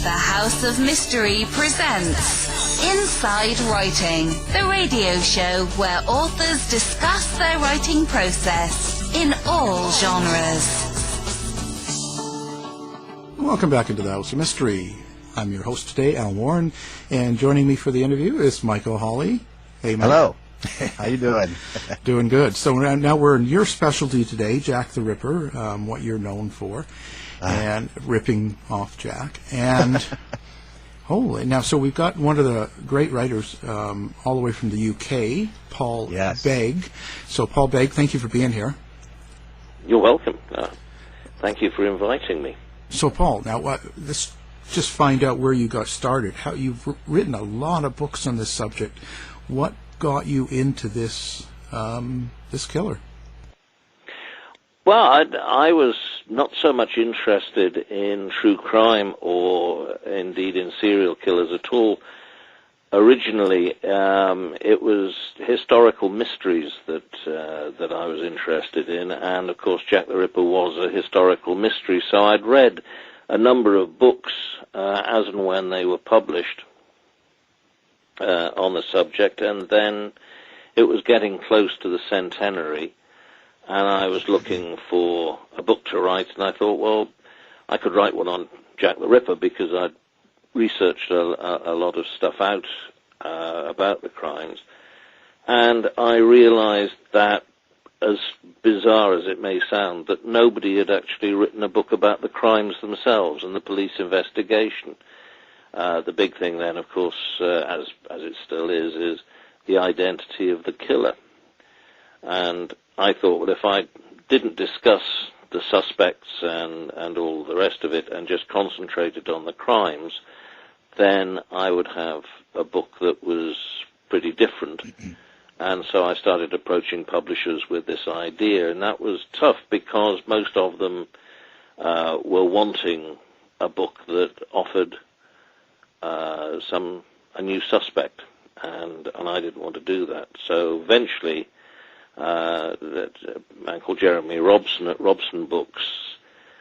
The House of Mystery presents Inside Writing, the radio show where authors discuss their writing process in all genres. Welcome back into the House of Mystery. I'm your host today, Al Warren, and joining me for the interview is Michael Hawley. Hey, Mike. Hello. How you doing? Doing good. So now we're in your specialty today, Jack the Ripper, what you're known for, and ripping off Jack. And holy, now, so we've got one of the great writers all the way from the UK, Paul Begg. So Paul Begg, thank you for being here. You're welcome. Thank you for inviting me. So Paul, now let's just find out where you got started. How you've written a lot of books on this subject. What got you into this this killer? Well, I was not so much interested in true crime or indeed in serial killers at all. Originally, it was historical mysteries that I was interested in, and of course Jack the Ripper was a historical mystery, so I'd read a number of books as and when they were published on the subject, and then it was getting close to the centenary, and I was looking for a book to write, and I thought, well, I could write one on Jack the Ripper because I'd researched a lot of stuff out about the crimes, and I realized that, as bizarre as it may sound, that nobody had actually written a book about the crimes themselves and the police investigation. The big thing then, of course, as it still is the identity of the killer. And I thought, well, if I didn't discuss the suspects and all the rest of it and just concentrated on the crimes, then I would have a book that was pretty different. And so I started approaching publishers with this idea, and that was tough because most of them were wanting a book that offered a new suspect, and I didn't want to do that. So eventually, that man called Jeremy Robson at Robson Books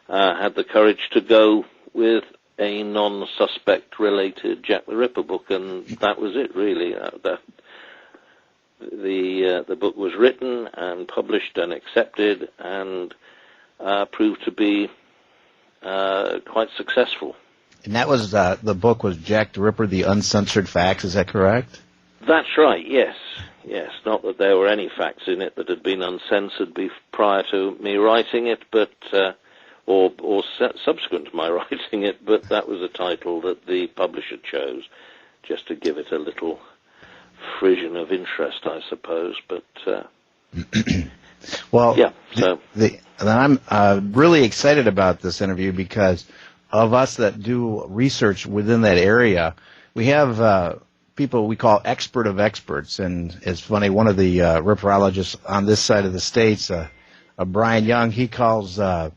had the courage to go with a non-suspect related Jack the Ripper book, and that was it really. The book was written and published and accepted and proved to be quite successful. And that was the book was Jack the Ripper, The Uncensored Facts. Is that correct? That's right. Yes. Not that there were any facts in it that had been uncensored prior to me writing it, but or subsequent to my writing it. But that was a title that the publisher chose, just to give it a little frisson of interest, I suppose. But well, yeah. So I'm really excited about this interview because of us that do research within that area. We have people we call expert of experts, and it's funny, one of the ripperologists on this side of the states, Brian Young, he calls the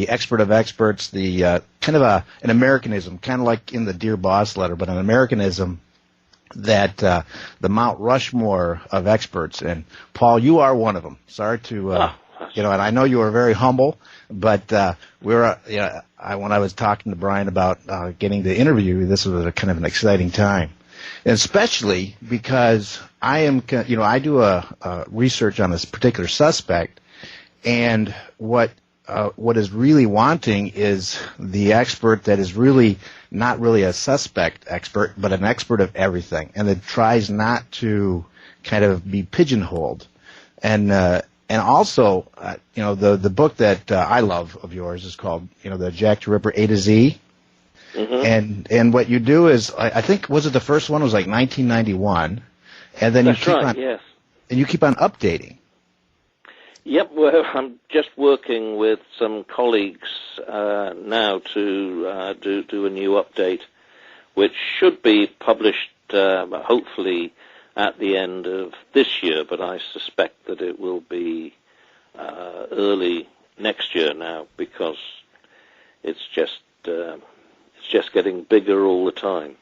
expert of experts the kind of an Americanism, kind of like in the Dear Boss letter, but an Americanism that the Mount Rushmore of experts. And Paul, you are one of them. Sorry to and I know you were very humble, but when I was talking to Brian about getting the interview, this was a kind of an exciting time, and especially because I do a research on this particular suspect, and what is really wanting is the expert that is really not really a suspect expert, but an expert of everything, and that tries not to kind of be pigeonholed. And also, the book that I love of yours is called, the Jack the Ripper A to Z. Mm-hmm. And what you do is, I think, was it the first one was like 1991, and then That's right, yes. And you keep on updating. Yep, well, I'm just working with some colleagues now to do a new update, which should be published hopefully at the end of this year, but I suspect that it will be early next year now because it's just getting bigger all the time.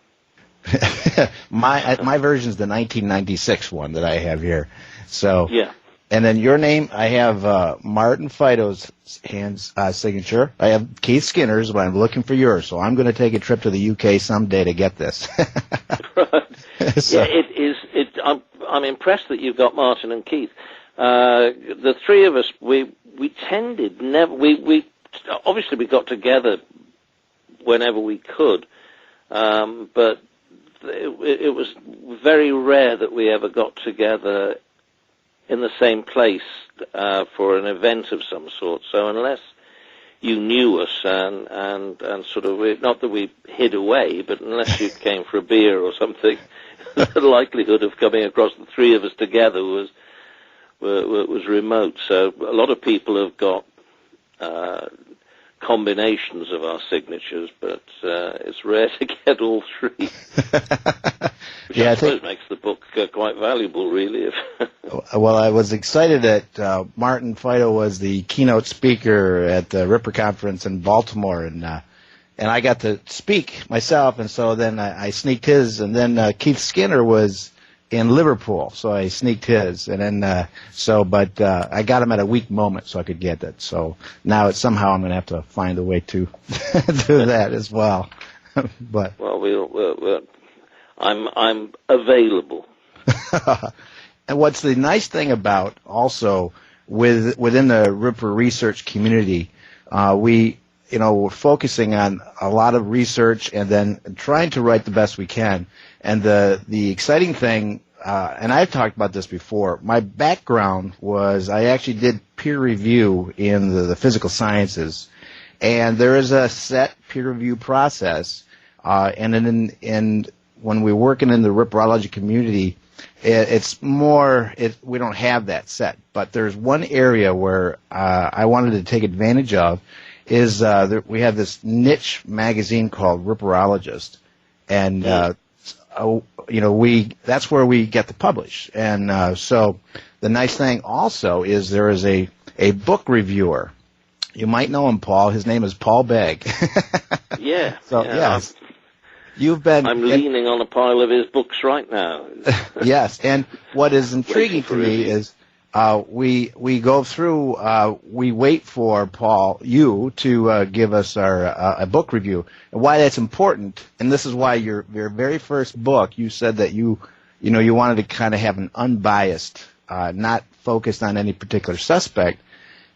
My version is the 1996 one that I have here. So yeah. And then your name, I have Martin Fido's signature. I have Keith Skinner's, but I'm looking for yours. So I'm going to take a trip to the UK someday to get this. Right. So, yeah, it is. I'm impressed that you've got Martin and Keith. The three of us, we tended never. We obviously we got together whenever we could, but it was very rare that we ever got together in the same place for an event of some sort. So unless you knew us and sort of, not that we hid away, but unless you came for a beer or something, the likelihood of coming across the three of us together was remote. So a lot of people have got combinations of our signatures, but it's rare to get all three. Which I suppose makes the book quite valuable, really. Well, I was excited that Martin Fido was the keynote speaker at the Ripper Conference in Baltimore, and I got to speak myself, and so then I sneaked his, and then Keith Skinner was in Liverpool, so I sneaked his, and then but I got him at a weak moment, so I could get that. So now somehow I'm going to have to find a way to do that as well. But well, I'm available. And what's the nice thing about also within the Ripper research community, we're focusing on a lot of research and then trying to write the best we can. And the exciting thing, and I've talked about this before, my background was I actually did peer review in the physical sciences, and there is a set peer review process, and when we're working in the ripperology community, it's more, we don't have that set. But there's one area where I wanted to take advantage of is we have this niche magazine called Ripperologist, and that's where we get to publish. And so the nice thing also is there is a book reviewer. You might know him, Paul. His name is Paul Begg. Yeah. So yeah. yes. I'm leaning on a pile of his books right now. Yes, and what is intriguing to me is we go through, we wait for you to give us a book review, and why that's important. And this is why your very first book, you said that you wanted to kind of have an unbiased, not focused on any particular suspect.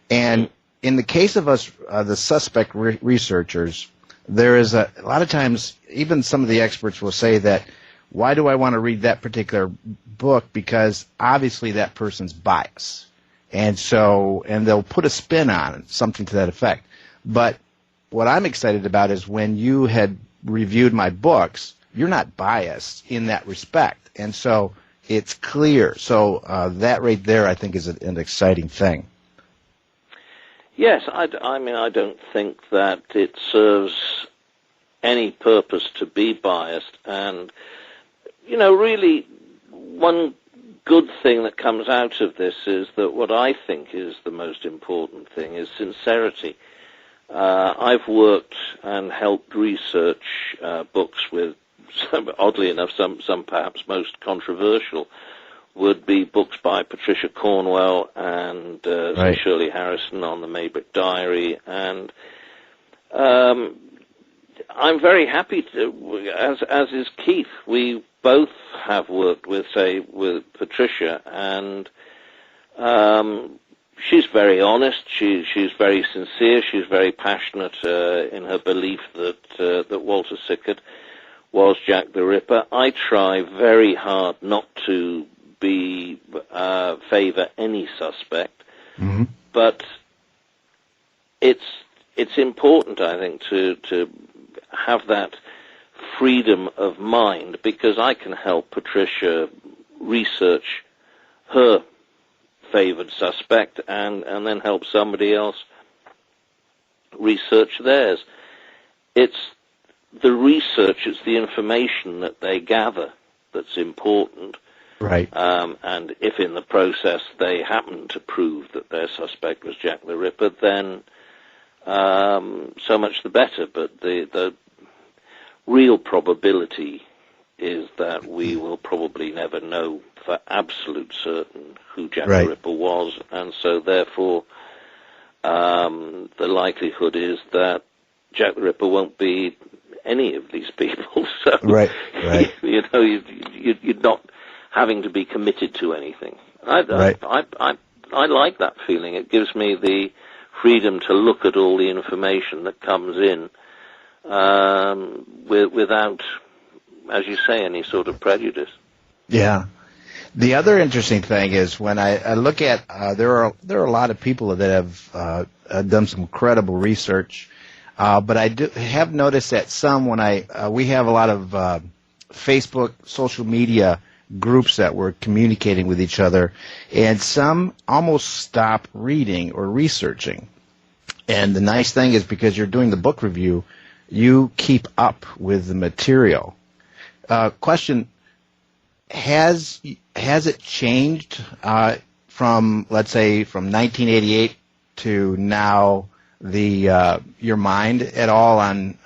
And in the case of us, the suspect researchers, there is a lot of times, even some of the experts will say that, why do I want to read that particular book? Because obviously that person's biased. And they'll put a spin on it, something to that effect. But what I'm excited about is when you had reviewed my books, you're not biased in that respect. And so it's clear. So that right there, I think, is an exciting thing. Yes, I mean, I don't think that it serves any purpose to be biased. And, really, one good thing that comes out of this is that what I think is the most important thing is sincerity. I've worked and helped research books with, oddly enough, some perhaps most controversial, would be books by Patricia Cornwell and right. Shirley Harrison on the Maybrick Diary, and I'm very happy to, as is Keith. We both have worked with Patricia, and she's very honest. She's very sincere. She's very passionate in her belief that Walter Sickert was Jack the Ripper. I try very hard not to favor any suspect, but it's important, I think, to have that freedom of mind, because I can help Patricia research her favored suspect and then help somebody else research theirs. It's the research, it's the information that they gather that's important. Right. And if in the process they happen to prove that their suspect was Jack the Ripper, then so much the better. But the real probability is that we will probably never know for absolute certain who Jack Right. the Ripper was, and so therefore the likelihood is that Jack the Ripper won't be any of these people. So Right. you're not having to be committed to anything. Right. I like that feeling. It gives me the freedom to look at all the information that comes in without, as you say, any sort of prejudice. Yeah. The other interesting thing is when I look at there are a lot of people that have done some credible research, but I have noticed that some when we have a lot of Facebook, social media groups that we're communicating with each other, and some almost stop reading or researching. And the nice thing is because you're doing the book review, you keep up with the material. Question: Has it changed from, let's say, from 1988 to now? Your mind at all on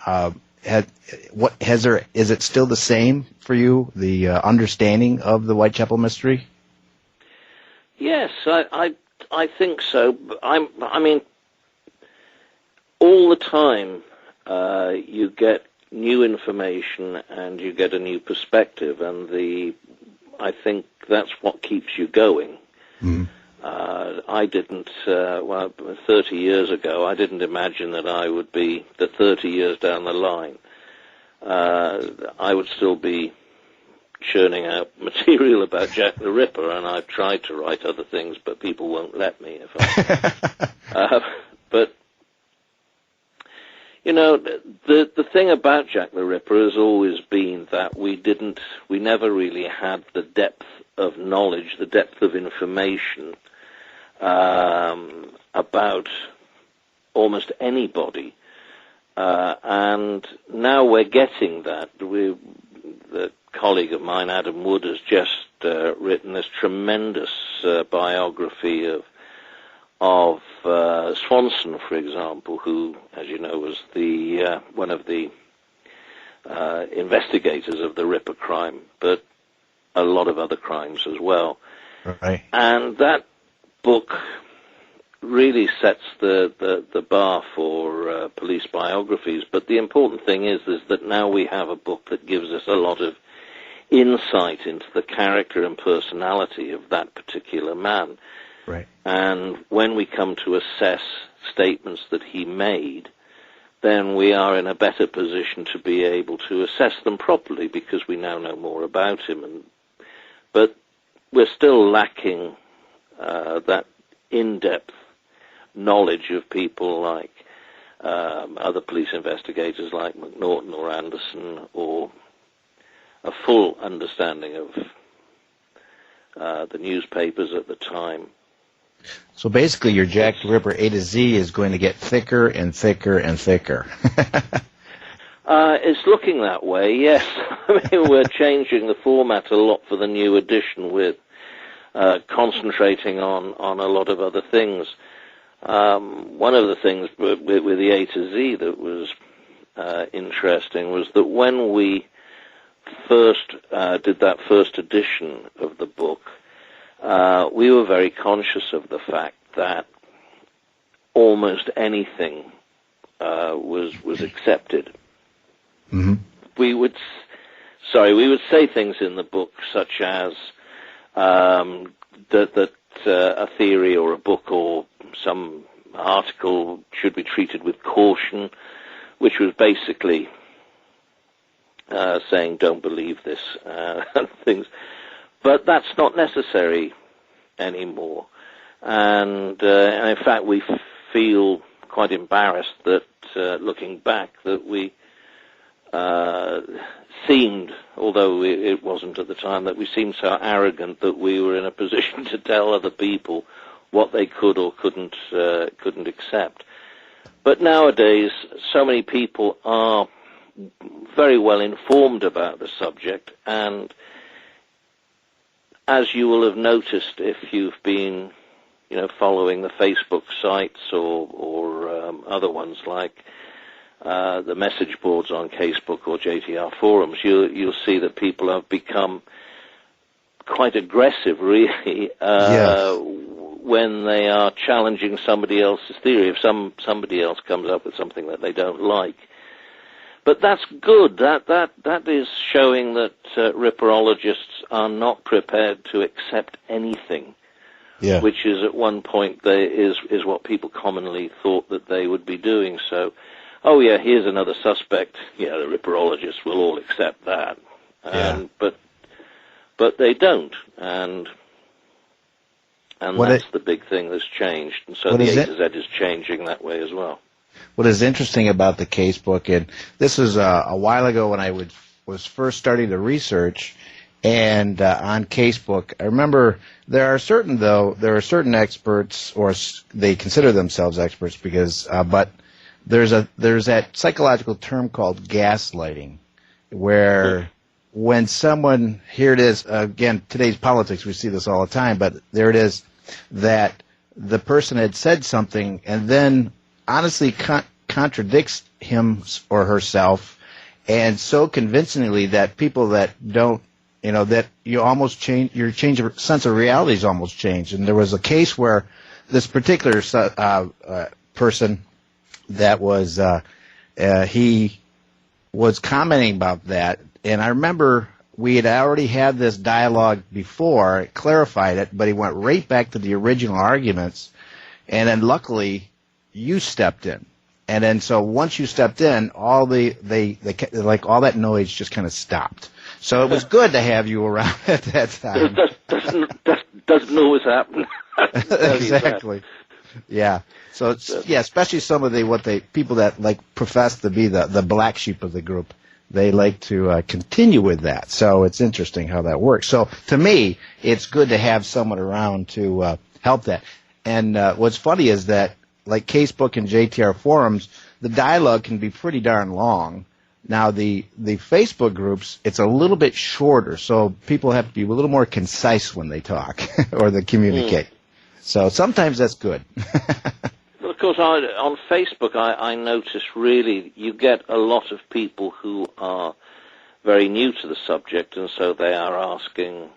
is it still the same for you? The understanding of the Whitechapel mystery? Yes, I think so. I mean, all the time you get new information and you get a new perspective, and I think that's what keeps you going. Mm-hmm. I didn't, 30 years ago, I didn't imagine that I would be, that 30 years down the line, I would still be churning out material about Jack the Ripper, and I've tried to write other things, but people won't let me. But, the thing about Jack the Ripper has always been that we never really had the depth of knowledge, the depth of information about almost anybody, and now we're getting that. The colleague of mine, Adam Wood, has just written this tremendous biography of Swanson, for example, who, as you know, was one of the investigators of the Ripper crime, but a lot of other crimes as well. Right. And that book really sets the bar for police biographies. But the important thing is that now we have a book that gives us a lot of insight into the character and personality of that particular man. Right. And when we come to assess statements that he made, then we are in a better position to be able to assess them properly because we now know more about him. But we're still lacking that in-depth knowledge of people like other police investigators like McNaughton or Anderson, or a full understanding of the newspapers at the time. So basically your Jack the Ripper A to Z is going to get thicker and thicker and thicker. It's looking that way, yes. I mean, we're changing the format a lot for the new edition with concentrating on a lot of other things. One of the things with the A to Z that was interesting was that when we first did that first edition of the book, we were very conscious of the fact that almost anything was accepted. Mm-hmm. We would say things in the book such as that a theory or a book or some article should be treated with caution, which was basically saying don't believe this things. But that's not necessary anymore. And in fact, we feel quite embarrassed that, looking back, that we seemed, although it wasn't at the time, that we seemed so arrogant that we were in a position to tell other people what they could or couldn't accept. But nowadays, so many people are very well informed about the subject, and as you will have noticed if you've been, following the Facebook sites or other ones like the message boards on Facebook or JTR forums, you'll see that people have become quite aggressive, really, when they are challenging somebody else's theory. If somebody else comes up with something that they don't like. But that's good. That is showing that ripperologists are not prepared to accept anything, which is at one point is what people commonly thought that they would be doing. So, oh yeah, here's another suspect. Yeah, the ripperologists will all accept that. But they don't, and that's the big thing that's changed. And so the A to Z is changing that way as well. What is interesting about the casebook, and this was a while ago when I was first starting to research, and on casebook, I remember there are certain experts, or they consider themselves experts because, but there's that psychological term called gaslighting, where when someone, here it is, again, today's politics, we see this all the time, but there it is, that the person had said something and then honestly contradicts him or herself, and so convincingly that people that don't, that you almost change, your sense of reality is almost changed. And there was a case where this particular person that was, he was commenting about that, and I remember we had already had this dialogue before, clarified it, but he went right back to the original arguments, and then luckily you stepped in. And then so once you stepped in, all all that noise just kind of stopped. So it was good to have you around at that time. Doesn't always happen. Exactly. Yeah. So especially some of the people that profess to be the black sheep of the group. They like to continue with that. So it's interesting how that works. So to me, it's good to have someone around to help that. And what's funny is that, like Casebook and JTR forums, the dialogue can be pretty darn long. Now, the Facebook groups, it's a little bit shorter, so people have to be a little more concise when they talk or they communicate. So sometimes that's good. Well, of course, on Facebook, I notice really you get a lot of people who are very new to the subject, and so they are asking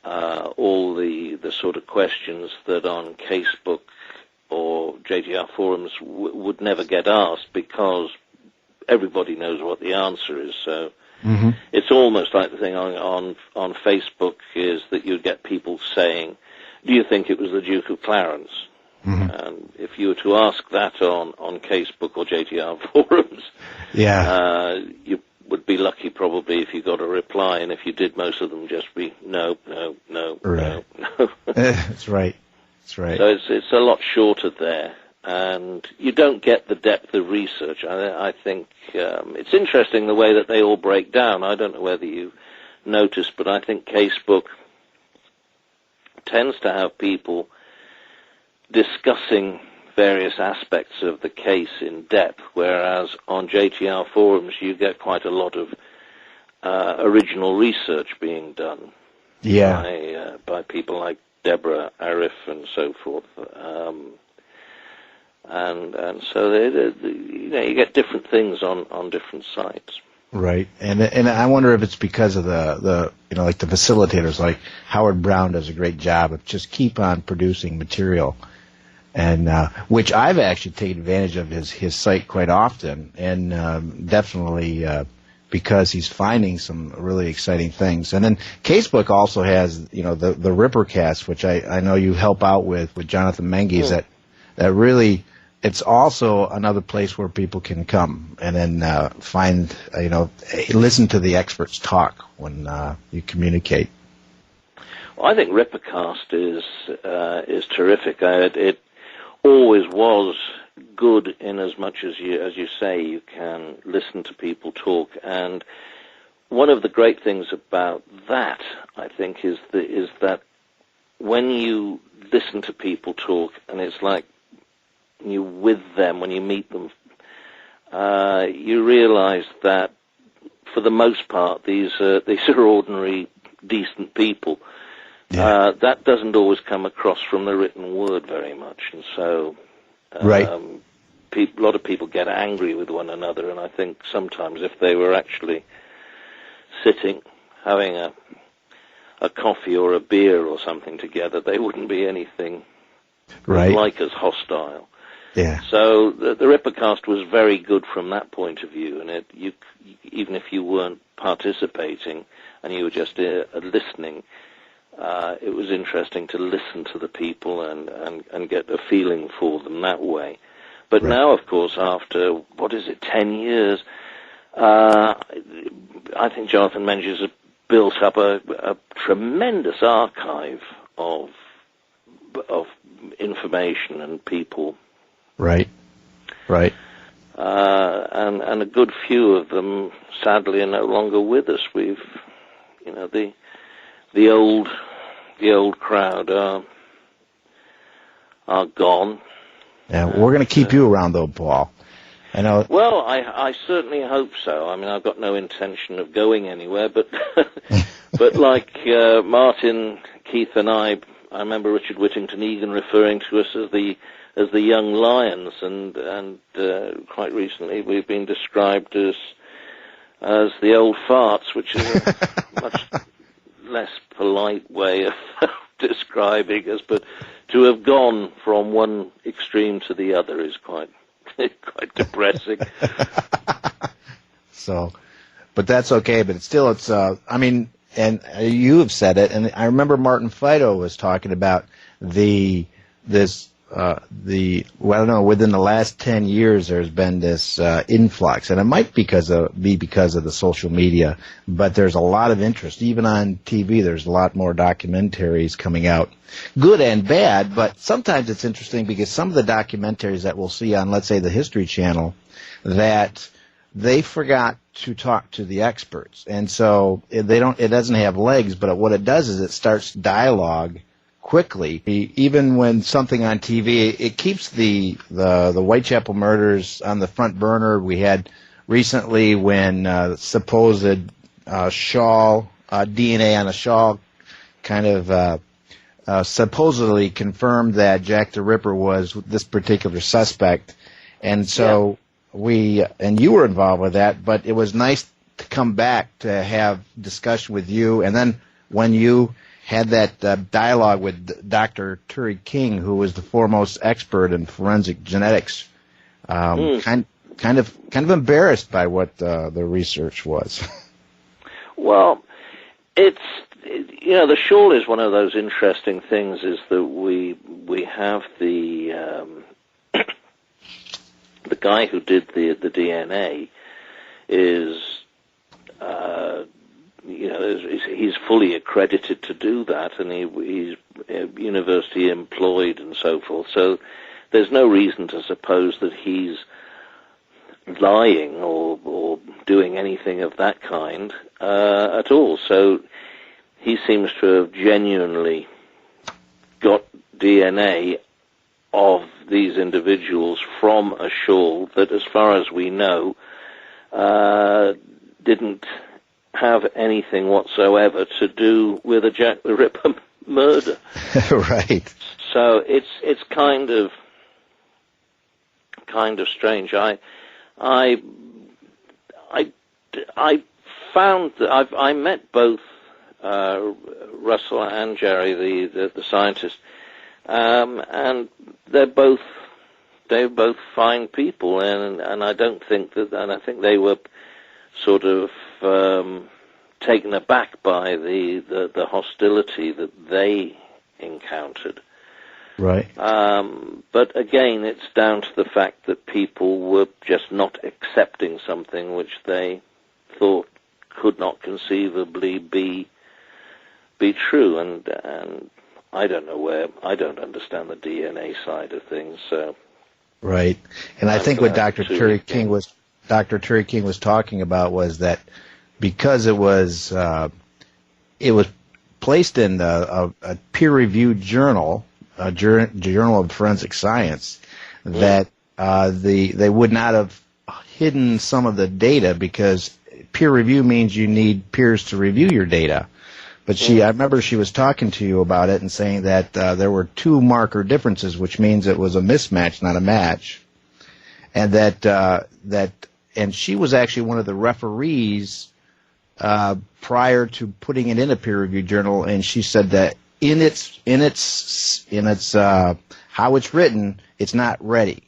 all the sort of questions that on Facebook or JTR forums would never get asked, because everybody knows what the answer is. So it's almost like the thing on Facebook is that you'd get people saying, do you think it was the Duke of Clarence? And if you were to ask that on Facebook or JTR forums, you would be lucky probably if you got a reply, and if you did, most of them just be no. That's right. That's right. So it's a lot shorter there, and you don't get the depth of research. I think it's interesting the way that they all break down. I don't know whether you noticed, but I think Casebook tends to have people discussing various aspects of the case in depth, whereas on JTR forums you get quite a lot of original research being done by people like Deborah Arif and so forth, and so you get different things on different sites. Right, and I wonder if it's because of the like the facilitators, like Howard Brown does a great job of just keep on producing material, and which I've actually taken advantage of his site quite often, and definitely because he's finding some really exciting things. And then Casebook also has the Rippercast, which I know you help out with Jonathan Menges. That really, it's also another place where people can come and then find, listen to the experts talk when you communicate. Well, I think Rippercast is terrific. It always was good in as much as you say you can listen to people talk. And one of the great things about that, I think, is that when you listen to people talk, and it's like you with them when you meet them, you realize that for the most part these are ordinary, decent people. That doesn't always come across from the written word very much, and so right. a lot of people get angry with one another, and I think sometimes if they were actually sitting, having a coffee or a beer or something together, they wouldn't be anything like as hostile. Yeah. So the Rippercast was very good from that point of view, and even if you weren't participating and you were just listening, it was interesting to listen to the people and get a feeling for them that way. But now, of course, after, 10 years, I think Jonathan Menzies has built up a tremendous archive of information and people. Right. And a good few of them, sadly, are no longer with us. We've, the old crowd are gone. Yeah, we're going to keep you around, though, Paul. I know. Well, I certainly hope so. I mean, I've got no intention of going anywhere, but but like Martin, Keith, and I remember Richard Whittington Egan referring to us as the young lions, and quite recently we've been described as the old farts, which is a much less polite way of describing us. But to have gone from one extreme to the other is quite depressing. So, but that's okay. But it's I mean, and you have said it, and I remember Martin Fido was talking about I don't know, within the last 10 years there's been this influx, and it might be because of the social media, but there's a lot of interest. Even on TV, there's a lot more documentaries coming out, good and bad, but sometimes it's interesting because some of the documentaries that we'll see on, let's say, the History Channel, that they forgot to talk to the experts, and so it doesn't have legs, but what it does is it starts dialogue quickly. Even when something on TV, it keeps the Whitechapel murders on the front burner. We had recently when supposed Shaw DNA on a Shaw kind of supposedly confirmed that Jack the Ripper was this particular suspect, and so you were involved with that. But it was nice to come back to have discussion with you, and then when you had that dialogue with Dr. Turi King, who was the foremost expert in forensic genetics. Kind of embarrassed by what the research was. Well, the shawl is one of those interesting things. Is that we have the the guy who did the DNA is. He's fully accredited to do that, and he's university employed and so forth. So there's no reason to suppose that he's lying or doing anything of that kind at all. So he seems to have genuinely got DNA of these individuals from a shawl that, as far as we know, didn't have anything whatsoever to do with a Jack the Ripper murder. Right. So it's kind of strange. I found that I met both Russell and Jerry, the scientist, and they're both fine people, and I don't think that, and I think they were sort of taken aback by the hostility that they encountered. Right. But again, it's down to the fact that people were just not accepting something which they thought could not conceivably be true, and I don't know I don't understand the DNA side of things. So. Right, and I think what Dr. Turi King was talking about was that because it was placed in a peer-reviewed journal, a journal of forensic science, that they would not have hidden some of the data, because peer review means you need peers to review your data. But I remember she was talking to you about it and saying that there were 2 marker differences, which means it was a mismatch, not a match. and and she was actually one of the referees prior to putting it in a peer-reviewed journal, and she said that in its how it's written, it's not ready.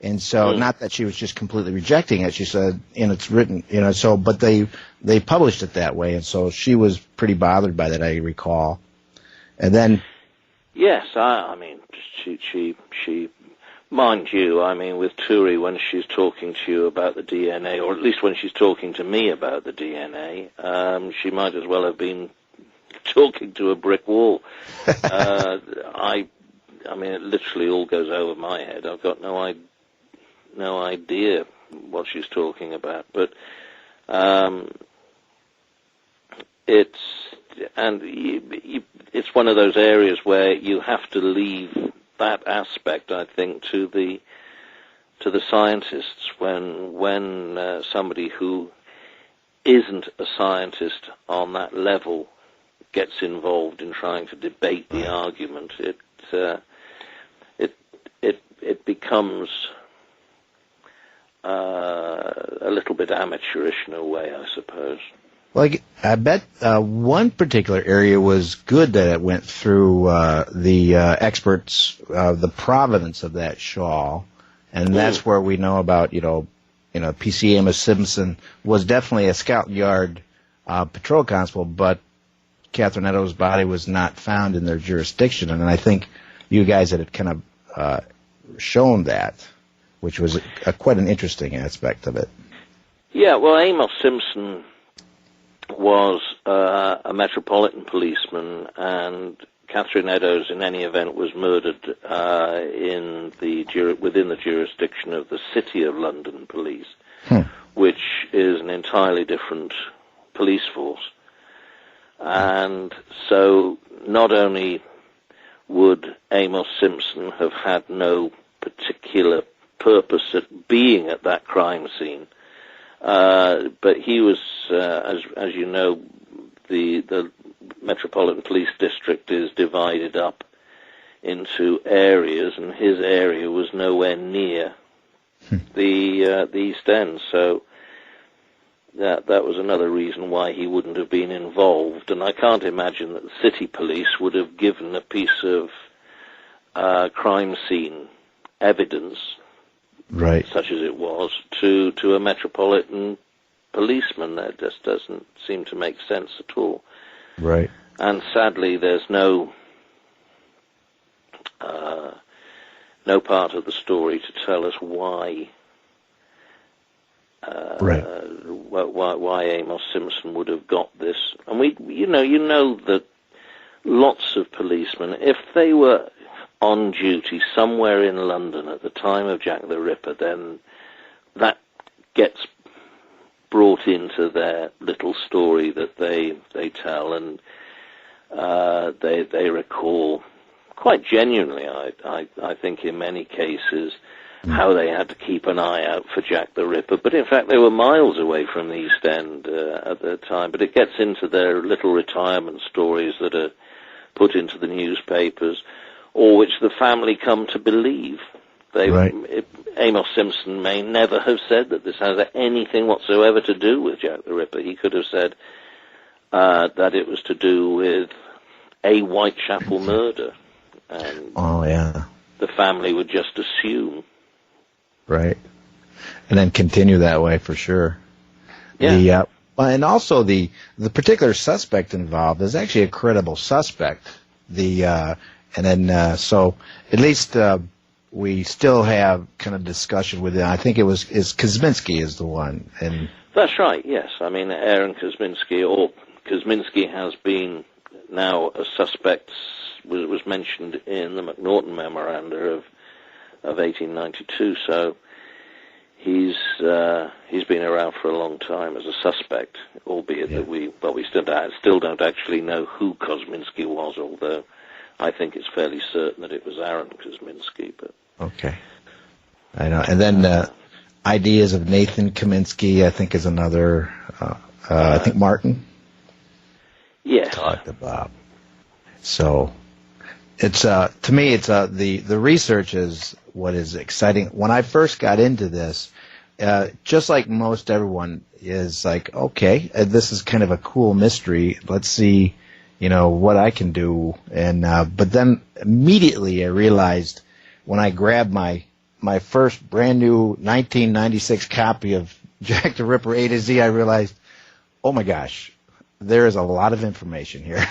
And so, not that she was just completely rejecting it. She said, and it's written, but they published it that way, and so she was pretty bothered by that, I recall. And then, yes, I mean, she, mind you, I mean, with Turi, when she's talking to you about the DNA, or at least when she's talking to me about the DNA, she might as well have been talking to a brick wall. I mean, it literally all goes over my head. I've got no idea what she's talking about, but it's one of those areas where you have to leave that aspect, I think, to the scientists. When somebody who isn't a scientist on that level gets involved in trying to debate the argument, it becomes a little bit amateurish in a way, I suppose. Well, I bet one particular area was good that it went through the experts, the provenance of that shawl, and that's where we know about, P.C. Amos Simpson was definitely a Scotland Yard patrol constable, but Catherine Eddowes' body was not found in their jurisdiction, and I think you guys had kind of shown that, which was quite an interesting aspect of it. Yeah, well, Amos Simpson was a metropolitan policeman, and Catherine Eddowes, in any event, was murdered within the jurisdiction of the City of London Police, which is an entirely different police force. And so not only would Amos Simpson have had no particular purpose at being at that crime scene, but he was, as you know, the Metropolitan Police District is divided up into areas, and his area was nowhere near the East End. So that was another reason why he wouldn't have been involved. And I can't imagine that the city police would have given a piece of crime scene evidence, right, such as it was, to a metropolitan policeman. That just doesn't seem to make sense at all. Right. And sadly, there's no part of the story to tell us why. Why Amos Simpson would have got this, and you know that lots of policemen, if they were on duty somewhere in London at the time of Jack the Ripper, then that gets brought into their little story that they tell, and they recall quite genuinely, I think in many cases, how they had to keep an eye out for Jack the Ripper. But in fact, they were miles away from the East End at the time. But it gets into their little retirement stories that are put into the newspapers, or which the family come to believe. Amos Simpson may never have said that this has anything whatsoever to do with Jack the Ripper. He could have said that it was to do with a Whitechapel murder. And the family would just assume. Right. And then continue that way for sure. Yeah. And also the particular suspect involved is actually a credible suspect. So at least we still have kind of discussion with it. I think Kosminski is the one. And that's right, yes. I mean, Aaron Kosminski has been now a suspect, was mentioned in the McNaughton Memoranda of 1892, so he's been around for a long time as a suspect, albeit that we still don't actually know who Kosminski was, although I think it's fairly certain that it was Aaron Kosminski. But okay, I know. And then ideas of Nathan Kaminsky, I think, is another. I think Martin. Yes. Talked about. So it's to me, it's the research what is exciting. When I first got into this, just like most everyone is like, okay, this is kind of a cool mystery. Let's see, what I can do. And but then immediately I realized when I grabbed my first brand new 1996 copy of Jack the Ripper A to Z, I realized, oh my gosh, there is a lot of information here.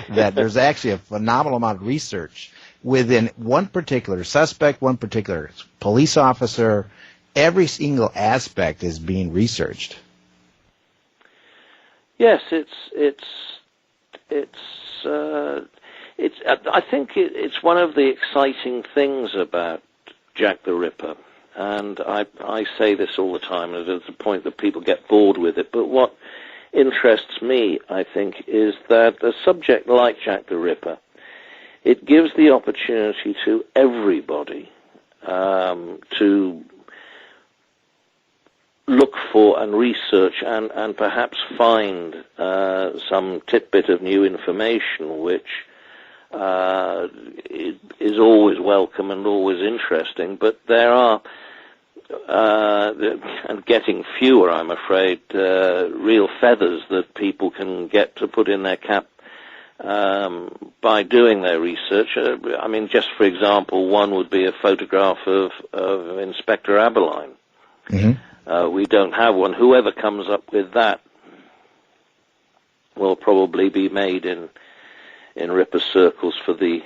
That there's actually a phenomenal amount of research within one particular suspect, one particular police officer. Every single aspect is being researched. Yes, I think it's one of the exciting things about Jack the Ripper, and I say this all the time, and there's a point that people get bored with it, but what interests me, I think, is that a subject like Jack the Ripper, it gives the opportunity to everybody to look for and research and perhaps find some tidbit of new information, which is always welcome and always interesting. But there are, and getting fewer, I'm afraid, real feathers that people can get to put in their cap by doing their research. I mean, just for example, one would be a photograph of Inspector Aberline. Mm-hmm. We don't have one. Whoever comes up with that will probably be made in Ripper circles for the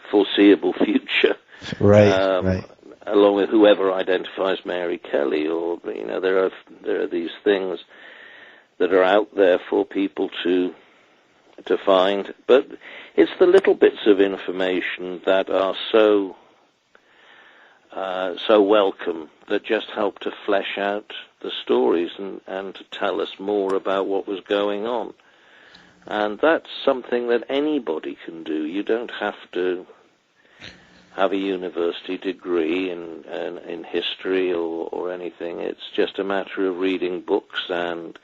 foreseeable future. Right. Along with whoever identifies Mary Kelly, or there are these things that are out there for people to find. But it's the little bits of information that are so welcome, that just help to flesh out the stories and to tell us more about what was going on. And that's something that anybody can do. You don't have to have a university degree in history or anything. It's just a matter of reading books and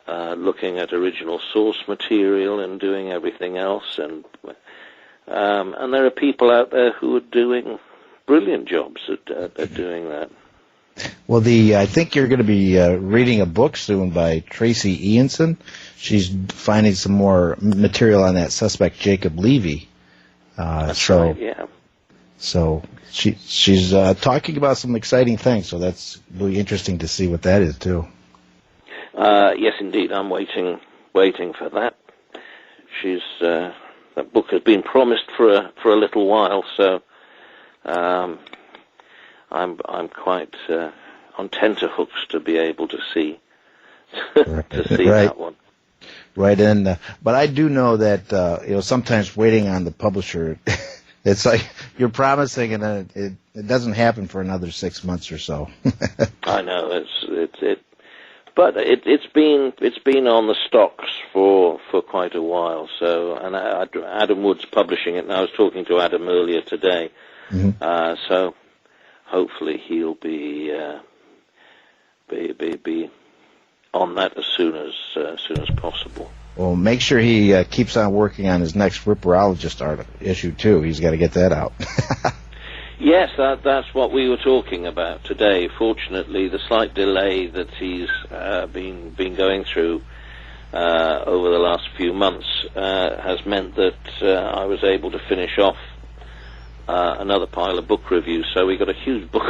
looking at original source material and doing everything else. And there are people out there who are doing brilliant jobs at doing that. Well, I think you're going to be reading a book soon by Tracy Ianson. She's finding some more material on that suspect, Jacob Levy. That's right, yeah. So she's talking about some exciting things, so that's really interesting to see what that is, too. Yes, indeed. I'm waiting for that. That book has been promised for a little while, so I'm quite on tenterhooks to be able to see that one. Right, and but I do know that sometimes waiting on the publisher, it's like you're promising and then it doesn't happen for another 6 months or so. I know but it's been on the stocks for quite a while. So, and Adam Wood's publishing it, and I was talking to Adam earlier today. Mm-hmm. So hopefully he'll be on that as soon as possible. Well, make sure he keeps on working on his next Ripperologist issue too. He's got to get that out. Yes, that's what we were talking about today. Fortunately, the slight delay that he's been going through over the last few months has meant that I was able to finish off another pile of book reviews. So we got a huge book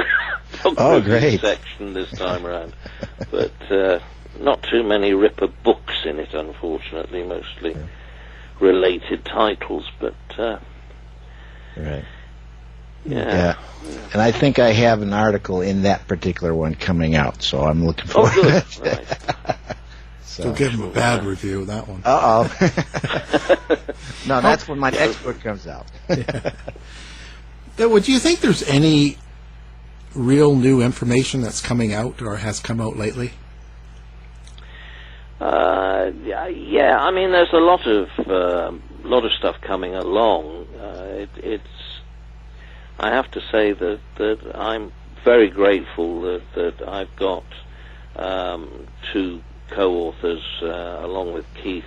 review great section this time around, but not too many Ripper books in it, unfortunately. Mostly related titles, but right. Yeah. And I think I have an article in that particular one coming out, so I'm looking forward to it. Right. Don't give him a bad review, that one. No, that's when my next book comes out. Would you think there's any real new information that's coming out or has come out lately? Yeah. I mean, there's a lot of stuff coming along. I have to say that I'm very grateful that I've got two co-authors along with Keith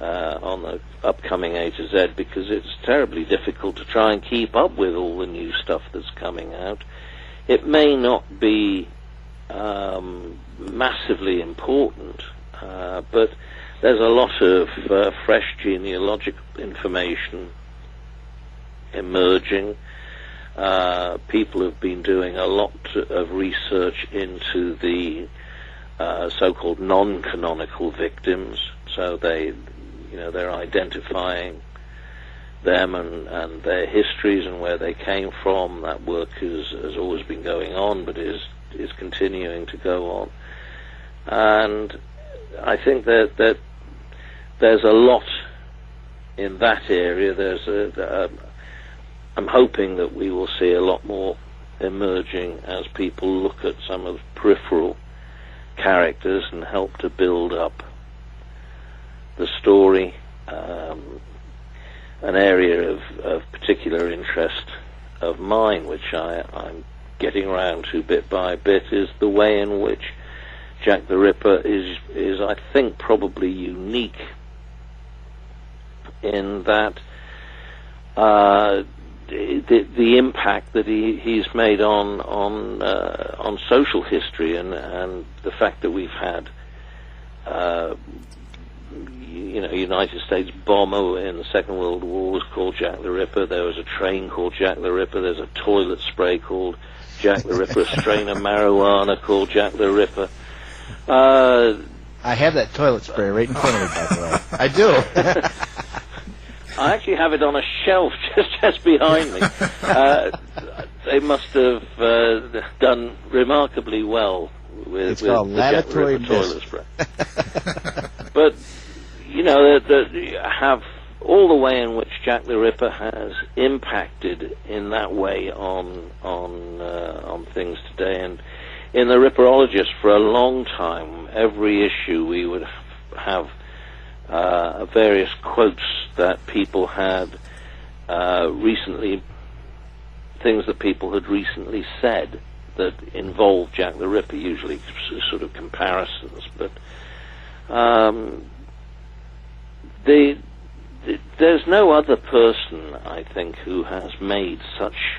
on the upcoming A to Z, because it's terribly difficult to try and keep up with all the new stuff that's coming out. It may not be massively important, but there's a lot of fresh genealogical information emerging. People have been doing a lot of research into the so-called non-canonical victims, so they're identifying them and their histories and where they came from. That work has always been going on, but is continuing to go on. And I think that there's a lot in that area. I'm hoping that we will see a lot more emerging as people look at some of the peripheral characters and help to build up the story. An area of particular interest of mine, which I'm getting around to bit by bit, is the way in which Jack the Ripper is I think probably unique in that the impact that he's made on social history, and the fact that we've had United States bomber in the Second World War was called Jack the Ripper. There was a train called Jack the Ripper. There's a toilet spray called Jack the Ripper. A strain of marijuana called Jack the Ripper. I have that toilet spray right in front of me, by the way. I do. I actually have it on a shelf just behind me. They must have done remarkably well with the Jack the Ripper toilet spray. But have all the way in which Jack the Ripper has impacted in that way on things today. And in the Ripperologist, for a long time, every issue we would have various quotes that people had recently, things that people had recently said that involved Jack the Ripper, usually sort of comparisons. But there's no other person, I think, who has made such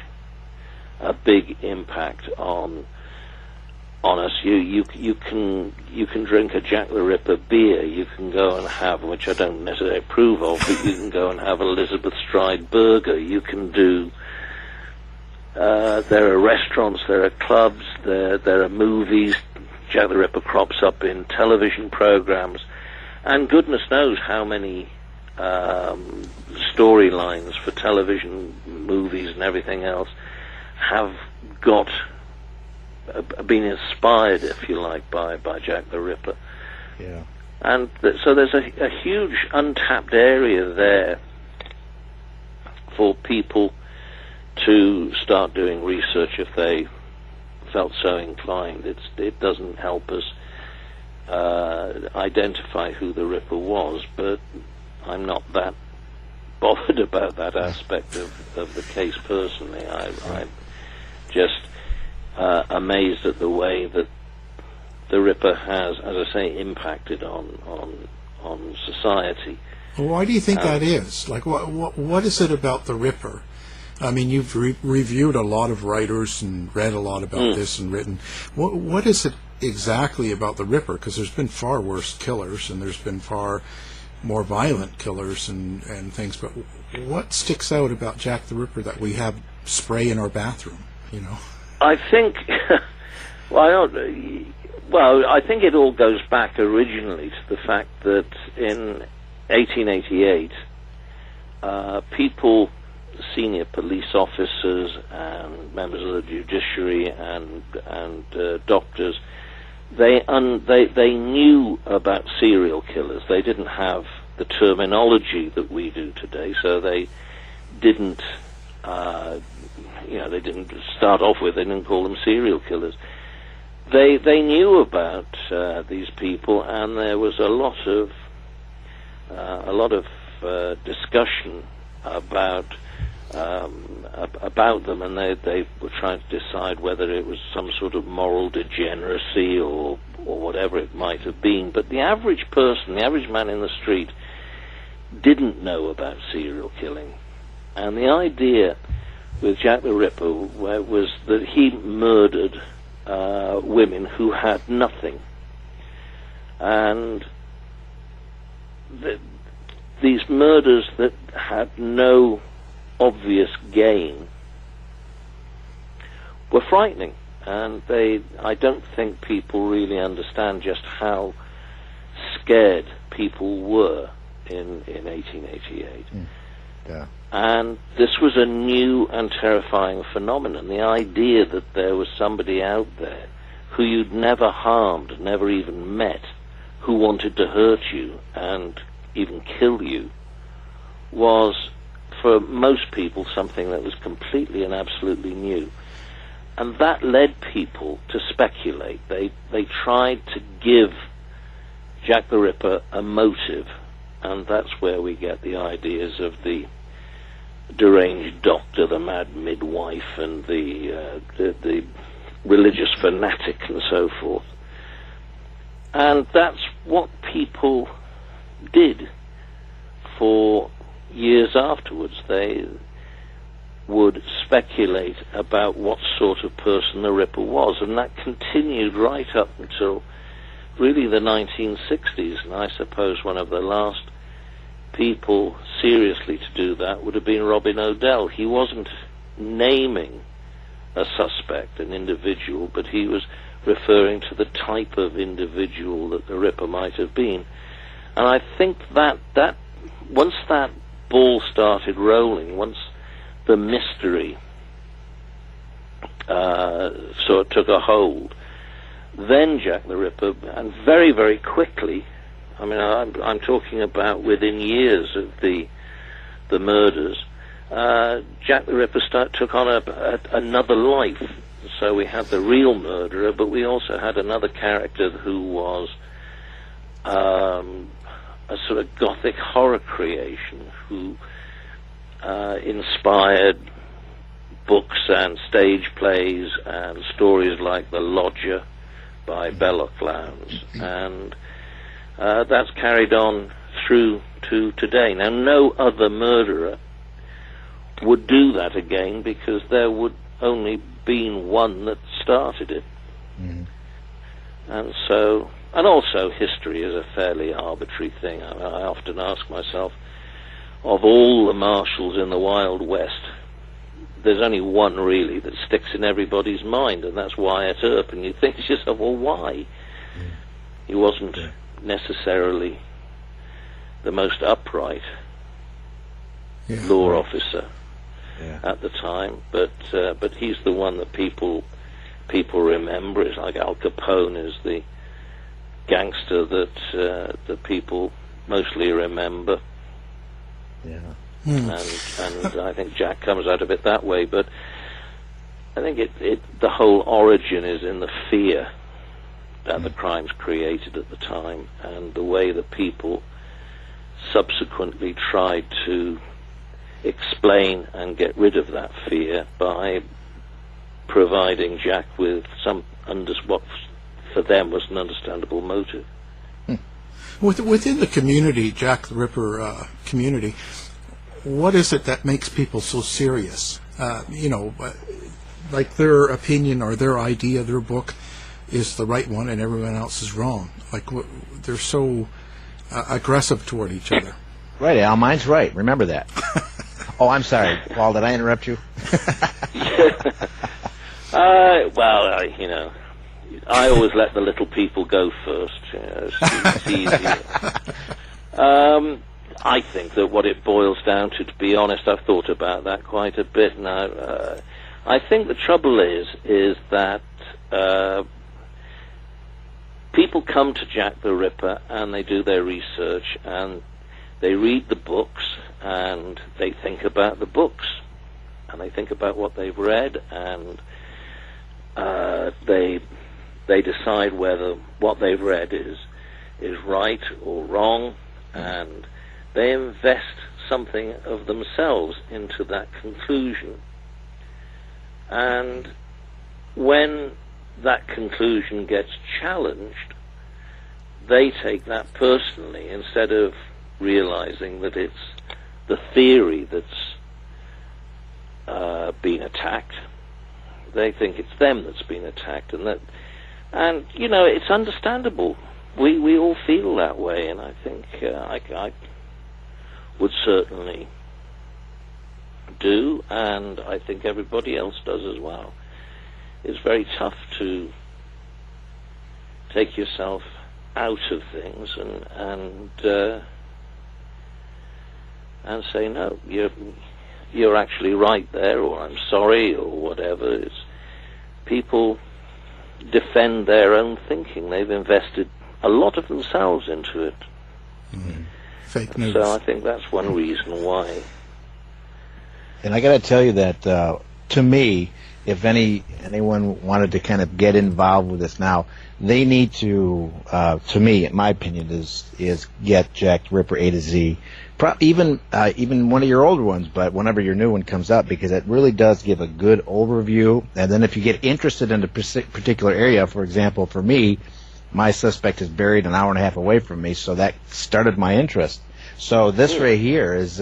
a big impact on us. You can drink a Jack the Ripper beer. You can go and have, which I don't necessarily approve of, but you can go and have Elizabeth Stride burger. You can do. There are restaurants, there are clubs, there are movies. Jack the Ripper crops up in television programs, and goodness knows how many storylines for television, movies, and everything else have been inspired, if you like, by Jack the Ripper. Yeah. And so there's a huge untapped area there for people to start doing research if they felt so inclined. It doesn't help us identify who the Ripper was, but I'm not that bothered about that aspect of the case personally. I'm just amazed at the way that the Ripper has, as I say, impacted on society. Well, why do you think that is? Like, what is it about the Ripper? I mean, you've reviewed a lot of writers and read a lot about this and written. What is it exactly about the Ripper? Because there's been far worse killers, and there's been far more violent killers and things. But what sticks out about Jack the Ripper that we have spray in our bathroom? I think, I think it all goes back originally to the fact that in 1888, people, senior police officers and members of the judiciary and doctors, they knew about serial killers. They didn't have the terminology that we do today, so they didn't. They didn't start off with. They didn't call them serial killers. They knew about these people, and there was a lot of discussion about them, and they were trying to decide whether it was some sort of moral degeneracy or whatever it might have been. But the average person, the average man in the street, didn't know about serial killing. And the idea with Jack the Ripper was that he murdered women who had nothing. And these murders that had no obvious gain were frightening. And I don't think people really understand just how scared people were in 1888. Yeah. And this was a new and terrifying phenomenon. The idea that there was somebody out there who you'd never harmed, never even met, who wanted to hurt you and even kill you, was, for most people, something that was completely and absolutely new. And that led people to speculate. They tried to give Jack the Ripper a motive, and that's where we get the ideas of the deranged doctor, the mad midwife, and the religious fanatic, and so forth. And that's what people did for years afterwards. They would speculate about what sort of person the Ripper was, and that continued right up until really the 1960s, and I suppose one of the last people seriously to do that would have been Robin Odell. He wasn't naming a suspect, an individual, but he was referring to the type of individual that the Ripper might have been. And I think that once that ball started rolling, once the mystery sort of took a hold, then Jack the Ripper, and very, very quickly, I mean, I'm talking about within years of the murders, Jack the Ripper took on another life. So we had the real murderer, but we also had another character who was a sort of gothic horror creation, who inspired books and stage plays and stories like The Lodger by Belloc Lowndes, and that's carried on through to today. Now, no other murderer would do that again, because there would only been one that started it. And so, and also history is a fairly arbitrary thing. I often ask myself, of all the marshals in the Wild West, there's only one really that sticks in everybody's mind, and that's Wyatt Earp. And you think to yourself, well, why? He wasn't necessarily the most upright law officer at the time, but he's the one that people remember. It's like Al Capone is the gangster that people mostly remember. And I think Jack comes out of it that way, but I think the whole origin is in the fear that the crimes created at the time, and the way that people subsequently tried to explain and get rid of that fear by providing Jack with what for them was an understandable motive. Within the community, Jack the Ripper community, what is it that makes people so serious? Like their opinion or their idea, their book is the right one and everyone else is wrong. Like they're so aggressive toward each other. Right, Al, mine's right. Remember that. Oh, I'm sorry, Paul. Did I interrupt you? I always let the little people go first. It's easier. I think that what it boils down to be honest, I've thought about that quite a bit now. I think the trouble is that people come to Jack the Ripper and they do their research and they read the books and they think about the books and they think about what they've read, and they decide whether what they've read is right or wrong, and they invest something of themselves into that conclusion. And when that conclusion gets challenged, they take that personally instead of realizing that it's the theory that's been attacked. They think it's them that's been attacked, and it's understandable. We all feel that way, and I think I would certainly do, and I think everybody else does as well. It's very tough to take yourself out of things and say, no, you're actually right there, or I'm sorry, or whatever. People defend their own thinking. They've invested a lot of themselves into it. Fake news. So I think that's one reason why. And I got to tell you that, to me, if anyone wanted to kind of get involved with this now, they need to me, in my opinion, is get Jack the Ripper A to Z. Even one of your older ones, but whenever your new one comes up, because it really does give a good overview. And then if you get interested in a particular area, for example, for me, my suspect is buried an hour and a half away from me, so that started my interest. So this right here is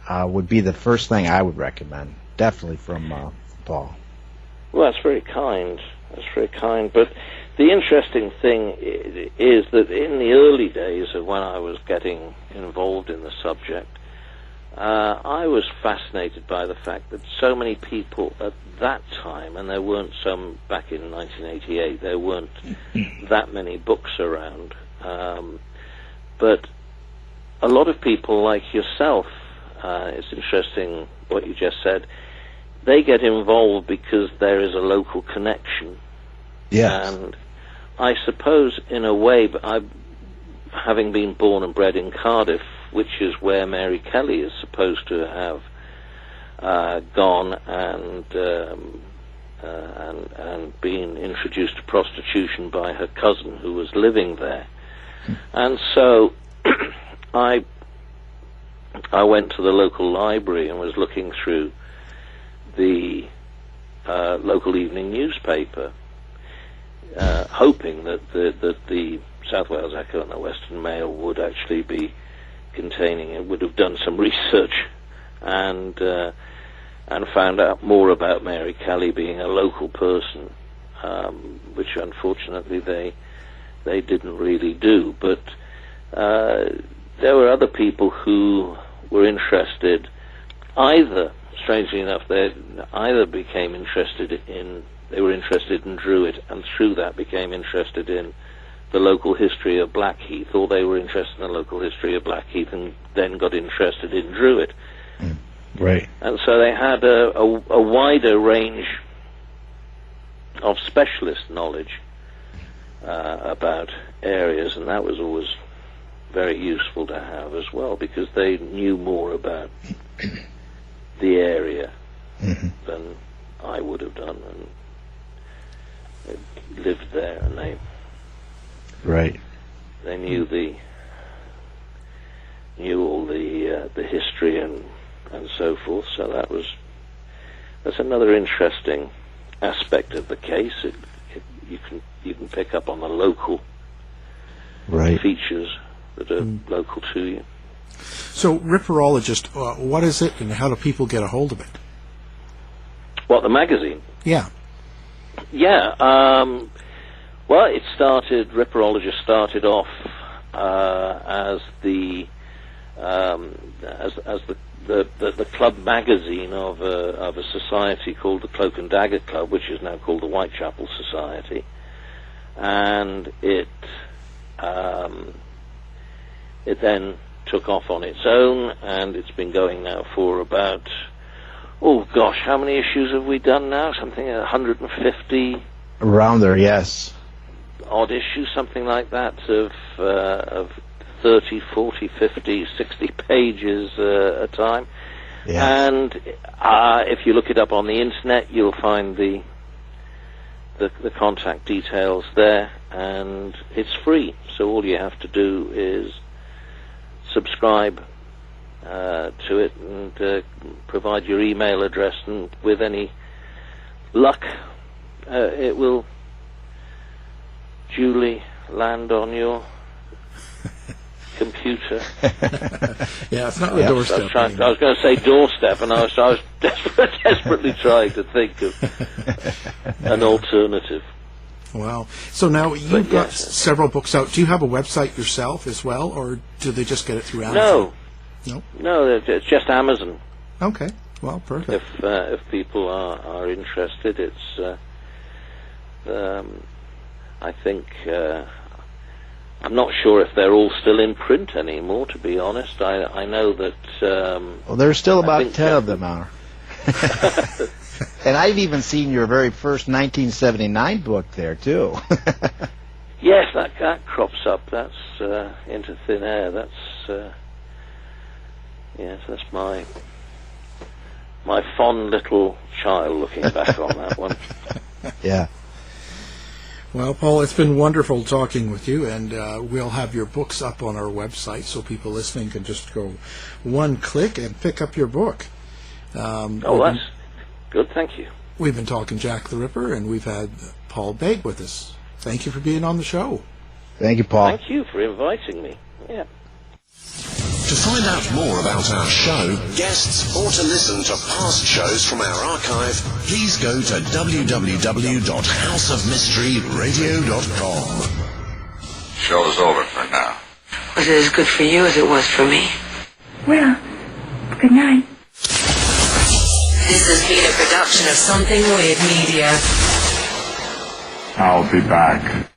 would be the first thing I would recommend, definitely from Paul. Well, that's very kind. That's very kind. But the interesting thing is that in the early days of when I was getting involved in the subject, I was fascinated by the fact that so many people at that time, and there weren't some back in 1988, there weren't that many books around, but a lot of people like yourself, it's interesting what you just said, they get involved because there is a local connection. Yes. And I suppose, in a way, having been born and bred in Cardiff, which is where Mary Kelly is supposed to have gone and been introduced to prostitution by her cousin who was living there. And so I went to the local library and was looking through the local evening newspaper, hoping that the South Wales Echo and the Western Mail would actually be containing it, would have done some research and found out more about Mary Kelly being a local person, which unfortunately they didn't really do. But there were other people who were interested, strangely enough, they became interested in Druid, and through that became interested in the local history of Blackheath, or they were interested in the local history of Blackheath and then got interested in Druid. Right. And so they had a wider range of specialist knowledge about areas, and that was always very useful to have as well, because they knew more about the area than I would have done, and they lived there, and they knew all the history and so forth. So that's another interesting aspect of the case. You can pick up on the local features that are local to you. So, Ripperologist, what is it, and how do people get a hold of it? What, the magazine? Yeah. Yeah. Well, Ripperologist started off as the club magazine of a society called the Cloak and Dagger Club, which is now called the Whitechapel Society, and it then took off on its own, and it's been going now for about, how many issues have we done now? Something 150 around there, yes. Odd issues, something like that, of 30, 40, 50, 60 pages a time. Yes. And if you look it up on the internet, you'll find the contact details there, and it's free. So all you have to do is subscribe to it and provide your email address, and with any luck, it will duly land on your computer. Yeah, it's not the doorstep. I was going to say doorstep, and I was desperately trying to think of an alternative. Wow. So now you've got several books out. Do you have a website yourself as well, or do they just get it through Amazon? No, it's just Amazon. Okay. Well, perfect. If people are interested, it's I think I'm not sure if they're all still in print anymore. To be honest, I know that. Well, there's still about 10 of them out. And I've even seen your very first 1979 book there too. Yes, that crops up. That's Into Thin Air. That's yes, that's my fond little child looking back on that one. Yeah. Well, Paul, it's been wonderful talking with you, and we'll have your books up on our website so people listening can just go one click and pick up your book. That's good. Thank you. We've been talking Jack the Ripper, and we've had Paul Begg with us. Thank you for being on the show. Thank you, Paul. Thank you for inviting me. Yeah. To find out more about our show, guests, or to listen to past shows from our archive, please go to www.houseofmysteryradio.com. Show's over for now. Was it as good for you as it was for me? Well, good night. This has been a production of Something Weird Media. I'll be back.